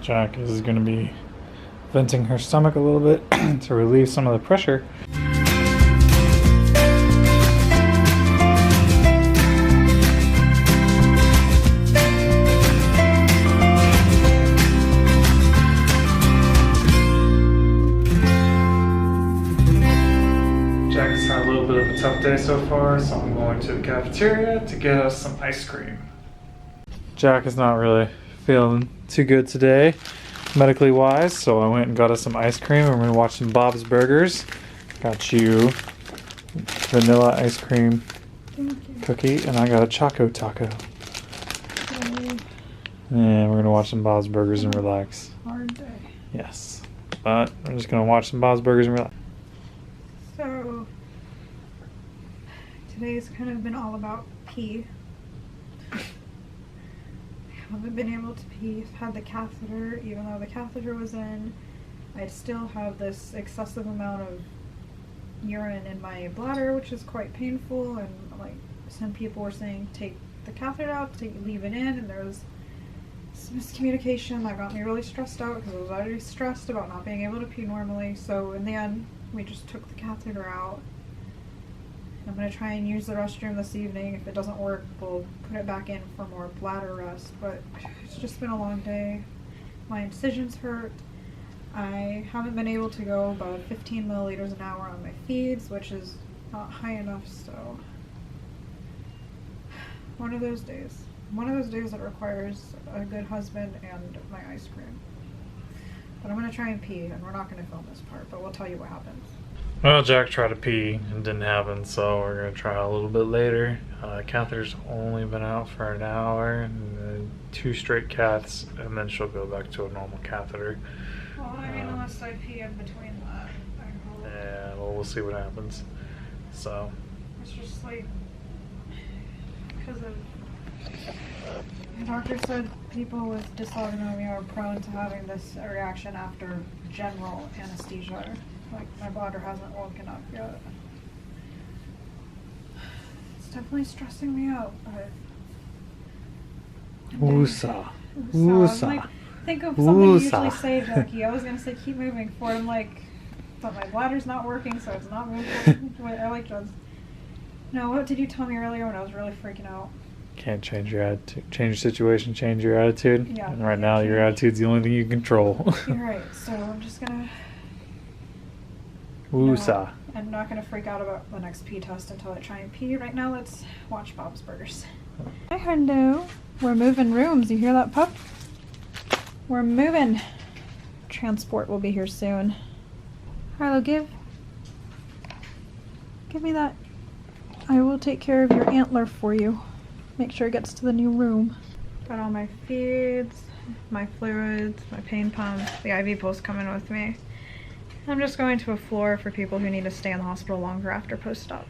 Jack is going to be venting her stomach a little bit to relieve some of the pressure. Jack's had a little bit of a tough day so far, so I'm going to the cafeteria to get us some ice cream. Jack is not really feeling too good today, medically wise, so I went and got us some ice cream and we're gonna watch some Bob's Burgers. Got you vanilla ice cream cookie, and I got a Choco Taco. And we're gonna watch some Bob's Burgers and relax. Hard day. Yes, but we're just gonna watch some Bob's Burgers and relax. So today's kind of been all about pee. I haven't been able to pee. I've had the catheter. Even though the catheter was in, I still have this excessive amount of urine in my bladder, which is quite painful. And like some people were saying, take the catheter out, leave it in, and there was some miscommunication that got me really stressed out because I was already stressed about not being able to pee normally. So in the end, we just took the catheter out. I'm going to try and use the restroom this evening. If it doesn't work, we'll put it back in for more bladder rest. But it's just been a long day. My incisions hurt. I haven't been able to go above 15 milliliters an hour on my feeds, which is not high enough, so one of those days. One of those days that requires a good husband and my ice cream. But I'm going to try and pee, and we're not going to film this part, but we'll tell you what happens. Well, Jack tried to pee and didn't happen, so we're going to try a little bit later. Catheter's only been out for an hour, and 2 straight caths, and then she'll go back to a normal catheter. Well, I mean, unless I pee in between that. Yeah, well, we'll see what happens. So. It's just like, because of, the doctor said people with dysautonomia are prone to having this reaction after general anesthesia. Like, my bladder hasn't woken up yet. It's definitely stressing me out, but... Woosah. Woosah. Like, think of something you usually say, Jaquie. I was going to say keep moving forward. I'm like, but my bladder's not working, so it's not moving. I like drugs. No, what did you tell me earlier when I was really freaking out? Can't change your attitude. Change your situation, change your attitude. Yeah. And right now, your attitude's the only thing you control. You're right, so I'm just going to... Woosah. No, I'm not going to freak out about the next pee test until I try and pee. Right now, let's watch Bob's Burgers. Hi, hello. We're moving rooms. You hear that, pup? We're moving. Transport will be here soon. Harlow, give me that. I will take care of your antler for you. Make sure it gets to the new room. Got all my feeds, my fluids, my pain pump, the IV pulse coming with me. I'm just going to a floor for people who need to stay in the hospital longer after post-op.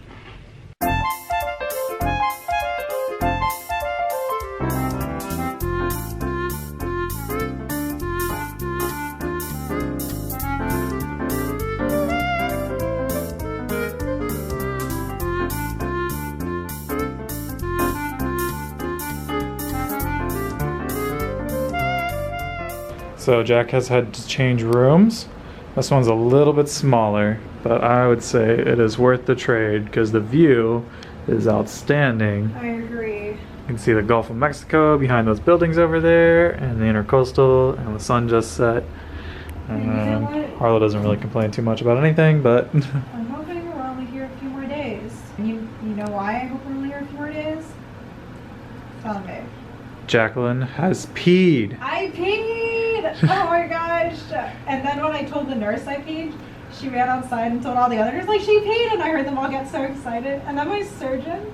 So Jack has had to change rooms. This one's a little bit smaller, but I would say it is worth the trade because the view is outstanding. I agree. You can see the Gulf of Mexico behind those buildings over there, and the Intercoastal, and the sun just set. And Harlow doesn't really complain too much about anything, but I'm hoping we're only here a few more days. You know why I hope we're only here a few more days? Tell me. Jacqueline has peed. I peed! Oh my gosh! And then when I told the nurse I peed, she ran outside and told all the other nurses, like, she peed! And I heard them all get so excited. And then my surgeon,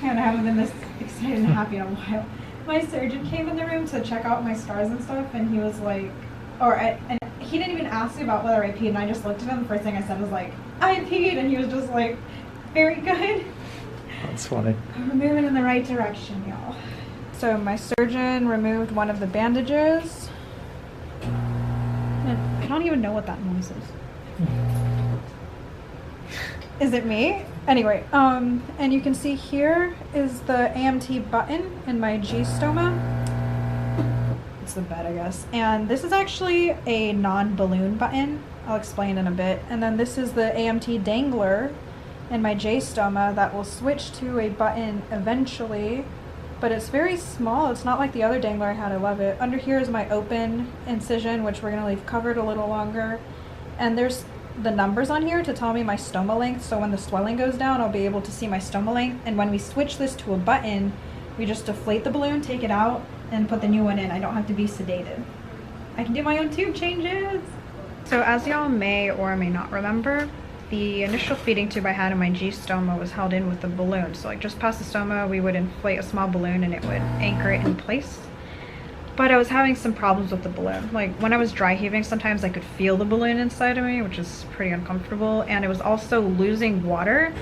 man, I haven't been this excited and happy in a while. My surgeon came in the room to check out my scars and stuff, and he was like, and he didn't even ask me about whether I peed, and I just looked at him. The first thing I said was like, I peed! And he was just like, very good. That's funny. We're moving in the right direction, y'all. So my surgeon removed one of the bandages. And I don't even know what that noise is. Is it me? Anyway, and you can see here is the AMT button in my G stoma. It's the bed, I guess. And this is actually a non-balloon button. I'll explain in a bit. And then this is the AMT dangler in my J-stoma that will switch to a button eventually. But it's very small. It's not like the other dangler I had. I love it. Under here is my open incision, which we're going to leave covered a little longer. And there's the numbers on here to tell me my stoma length. So when the swelling goes down, I'll be able to see my stoma length. And when we switch this to a button, we just deflate the balloon, take it out, and put the new one in. I don't have to be sedated. I can do my own tube changes. So as y'all may or may not remember, the initial feeding tube I had in my G-stoma was held in with the balloon. So like just past the stoma, we would inflate a small balloon and it would anchor it in place. But I was having some problems with the balloon. Like when I was dry heaving, sometimes I could feel the balloon inside of me, which is pretty uncomfortable. And it was also losing water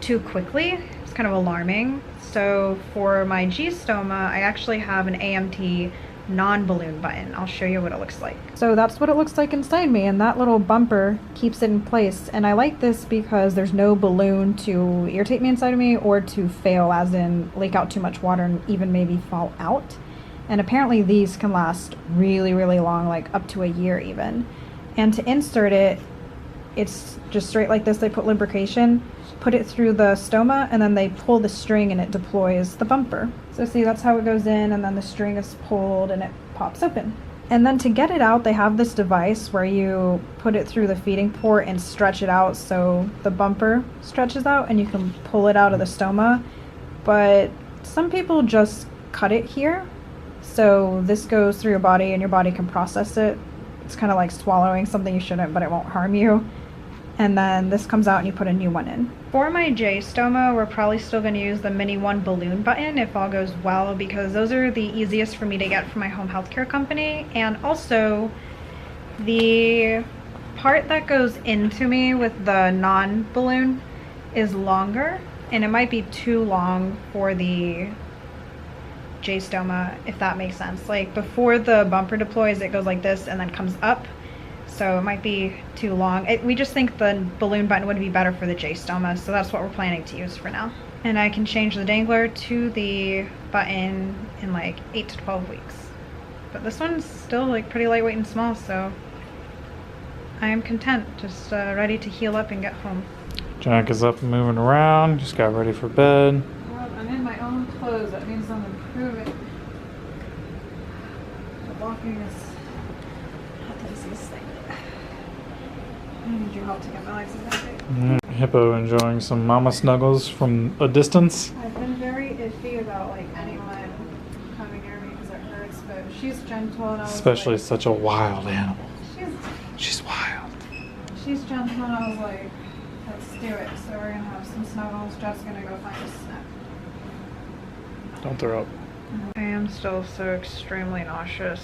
too quickly. It's kind of alarming. So for my G-stoma, I actually have an AMT non-balloon button. I'll show you what it looks like. So that's what it looks like inside me, and that little bumper keeps it in place. And I like this because there's no balloon to irritate me inside of me or to fail, as in leak out too much water and even maybe fall out. And apparently these can last really, really long, like up to a year even. And to insert it, it's just straight like this. They put lubrication, put it through the stoma, and then they pull the string and it deploys the bumper. So see, that's how it goes in, and then the string is pulled and it pops open. And then to get it out, they have this device where you put it through the feeding port and stretch it out so the bumper stretches out and you can pull it out of the stoma. But some people just cut it here. So this goes through your body and your body can process it. It's kind of like swallowing something you shouldn't, but it won't harm you. And then this comes out and you put a new one in. For my J-stoma, we're probably still going to use the Mini 1 balloon button if all goes well, because those are the easiest for me to get from my home healthcare company. And also, the part that goes into me with the non-balloon is longer, and it might be too long for the J-stoma, if that makes sense. Like before the bumper deploys, it goes like this and then comes up. So it might be too long. We just think the balloon button would be better for the J-stoma, so that's what we're planning to use for now. And I can change the dangler to the button in like 8 to 12 weeks. But this one's still like pretty lightweight and small, so I am content, just ready to heal up and get home. Jack is up and moving around, just got ready for bed. Well, I'm in my own clothes, that means I'm improving. The walking is not the easiest thing. I need your help to get my legs in. Hippo enjoying some mama snuggles from a distance. I've been very iffy about like anyone coming near me because it hurts, but she's gentle and I was Especially like, such a wild animal. She's wild. She's gentle and I was like, let's do it. So we're gonna have some snuggles. Jeff's gonna go find a snack. Don't throw up. I am still so extremely nauseous,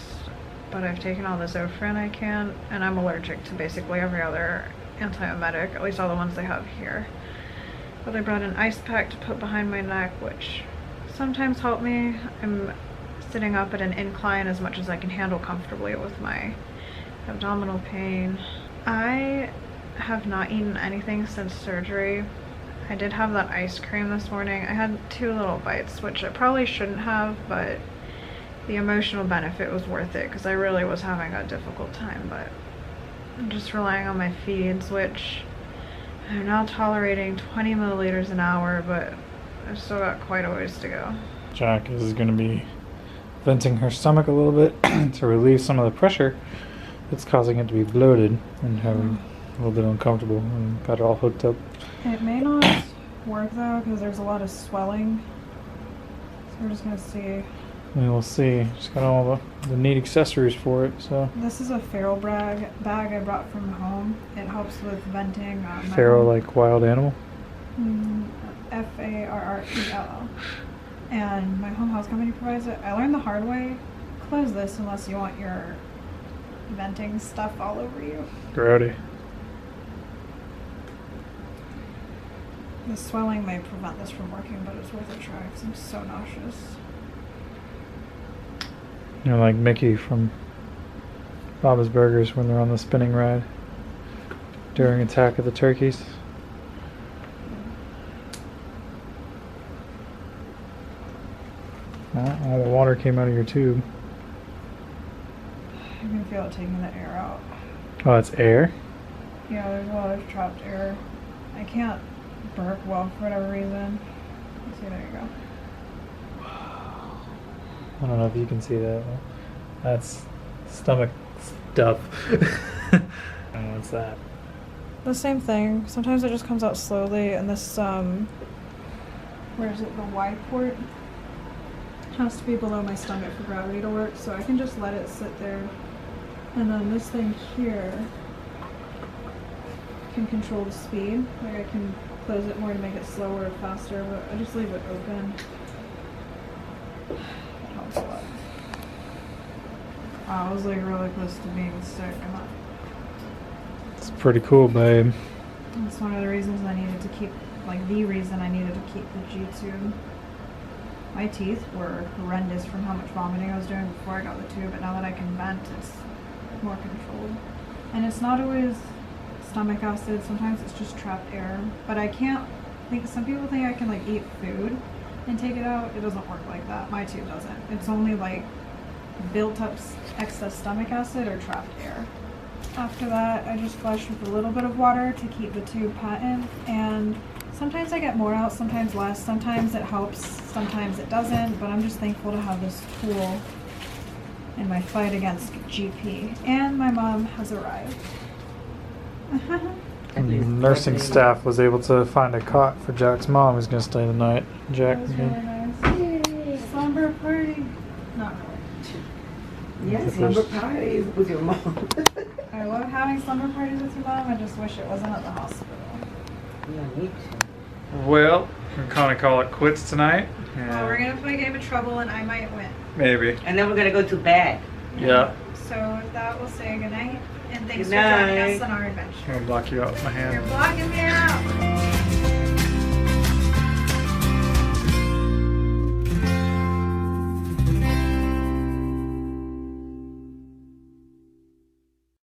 but I've taken all the Zofran I can, and I'm allergic to basically every other antiemetic, at least all the ones they have here. But I brought an ice pack to put behind my neck, which sometimes help me. I'm sitting up at an incline as much as I can handle comfortably with my abdominal pain. I have not eaten anything since surgery. I did have that ice cream this morning. I had 2 little bites, which I probably shouldn't have, but the emotional benefit was worth it because I really was having a difficult time. But I'm just relying on my feeds, which I'm now tolerating 20 milliliters an hour, but I've still got quite a ways to go. Jack is going to be venting her stomach a little bit to relieve some of the pressure that's causing it to be bloated and having a little bit uncomfortable, and got it all hooked up. It may not work though because there's a lot of swelling, so we're just gonna see. And we'll see. Just got all the neat accessories for it. So This is a Farrell bag I brought from home. It helps with venting. Farrell, like wild animal. Farrell. And my home health company provides it. I learned the hard way. Close this unless you want your venting stuff all over you. Grody. The swelling may prevent this from working, but it's worth a try because I'm so nauseous. You're like Mickey from Bob's Burgers when they're on the spinning ride during Attack of the Turkeys. Well, all the water came out of your tube. feel it taking the air out. Oh, it's air? Yeah, there's a lot of trapped air. I can't burp well for whatever reason. Let's see, there you go. I don't know if you can see that. That's stomach stuff. I don't know what's that. The same thing. Sometimes it just comes out slowly, and this, where is it, the Y port has to be below my stomach for gravity to work, so I can just let it sit there. And then this thing here can control the speed. Like I can close it more to make it slower or faster, but I just leave it open. It helps a lot. Wow, I was like really close to being sick. I'm not. It's pretty cool, babe. That's one of the reasons I needed to keep, like the reason I needed to keep the G-tube. My teeth were horrendous from how much vomiting I was doing before I got the tube, but now that I can vent, it's more controlled. And it's not always stomach acid, sometimes it's just trapped air. But I can't think, some people think I can like eat food and take it out. It doesn't work like that. My tube doesn't. It's only like built up excess stomach acid or trapped air. After that, I just flush with a little bit of water to keep the tube patent, and sometimes I get more out, sometimes less, sometimes it helps, sometimes it doesn't, but I'm just thankful to have this tool in my fight against GP. And my mom has arrived. Nursing staff was able to find a cot for Jack's mom who's going to stay the night. Jack, That was really nice. Yay. Slumber party. Not really. Yes, slumber parties with your mom. I love having slumber parties with your mom. I just wish it wasn't at the hospital. Yeah, me too. well, we can kind of call it quits tonight. Well, we're gonna play a game of Trouble, and I might win. Maybe. And then we're gonna go to bed. Yeah. So with that, we'll say goodnight, and thanks Good for joining night. us on our adventure. I'm going to block you out with my hand. You're blocking me out.